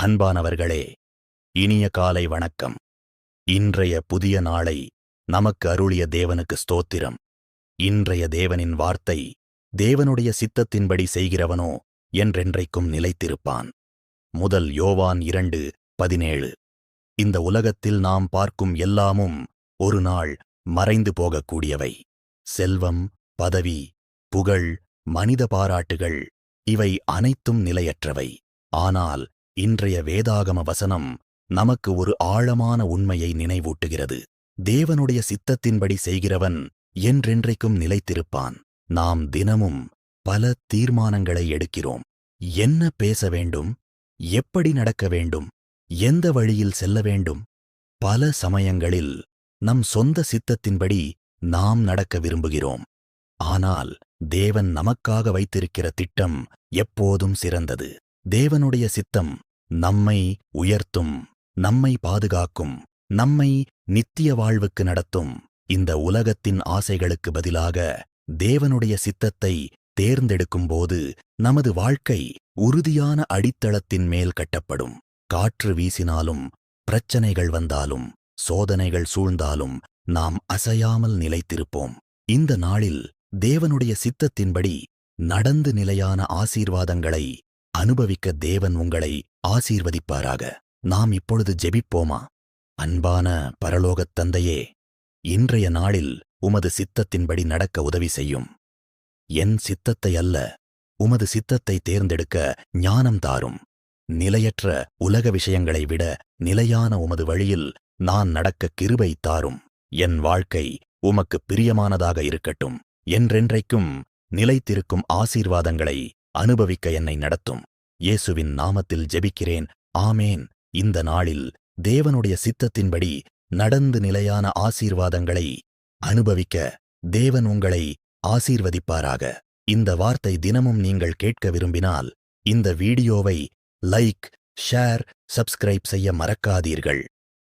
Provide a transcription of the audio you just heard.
அன்பானவர்களே, இனிய காலை வணக்கம். இன்றைய புதிய நாளை நமக்கு அருளிய தேவனுக்கு ஸ்தோத்திரம். இன்றைய தேவனின் வார்த்தை, தேவனுடைய சித்தத்தின்படி செய்கிறவனோ என்றென்றைக்கும் நிலைத்திருப்பான். முதல் யோவான் 2:17. இந்த உலகத்தில் நாம் பார்க்கும் எல்லாமும் ஒரு நாள் மறைந்து போகக்கூடியவை. செல்வம், பதவி, புகழ், மனித பாராட்டுகள், இவை அனைத்தும் நிலையற்றவை. ஆனால் இன்றைய வேதாகம வசனம் நமக்கு ஒரு ஆழமான உண்மையை நினைவூட்டுகிறது. தேவனுடைய சித்தத்தின்படி செய்கிறவன் என்றென்றைக்கும் நிலைத்திருப்பான். நாம் தினமும் பல தீர்மானங்களை எடுக்கிறோம். என்ன பேச வேண்டும், எப்படி நடக்க வேண்டும், எந்த வழியில் செல்ல வேண்டும். பல சமயங்களில் நம் சொந்த சித்தத்தின்படி நாம் நடக்க விரும்புகிறோம். ஆனால் தேவன் நமக்காக வைத்திருக்கிற திட்டம் எப்போதும் சிறந்தது. தேவனுடைய சித்தம் நம்மை உயர்த்தும், நம்மை பாதுகாக்கும், நம்மை நித்திய வாழ்வுக்கு நடத்தும். இந்த உலகத்தின் ஆசைகளுக்கு பதிலாக தேவனுடைய சித்தத்தை தேர்ந்தெடுக்கும்போது நமது வாழ்க்கை உறுதியான அடித்தளத்தின் மேல் கட்டப்படும். காற்று வீசினாலும், பிரச்சனைகள் வந்தாலும், சோதனைகள் சூழ்ந்தாலும் நாம் அசையாமல் நிலைத்திருப்போம். இந்த நாளில் தேவனுடைய சித்தத்தின்படி நடந்து நிலையான ஆசீர்வாதங்களை அனுபவிக்க தேவன் உங்களை ஆசீர்வதிப்பாராக. நாம் இப்பொழுது ஜெபிப்போமா? அன்பான பரலோகத் தந்தையே, இன்றைய நாளில் உமது சித்தத்தின்படி நடக்க உதவி செய்யும். என் சித்தத்தை அல்ல, உமது சித்தத்தை தேர்ந்தெடுக்க ஞானம் தாரும். நிலையற்ற உலக விஷயங்களை விட நிலையான உமது வழியில் நான் நடக்க கிருபை தாரும். என் வாழ்க்கை உமக்கு பிரியமானதாக இருக்கட்டும். என்றென்றைக்கும் நிலைத்திருக்கும் ஆசீர்வாதங்களை அனுபவிக்க என்னை நடத்தும். இயேசுவின் நாமத்தில் ஜெபிக்கிறேன். ஆமேன். இந்த நாளில் தேவனுடைய சித்தத்தின்படி நடந்து நிலையான ஆசீர்வாதங்களை அனுபவிக்க தேவன் உங்களை ஆசீர்வதிப்பாராக. இந்த வார்த்தை தினமும் நீங்கள் கேட்க விரும்பினால் இந்த வீடியோவை லைக், ஷேர், சப்ஸ்கிரைப் செய்ய மறக்காதீர்கள்.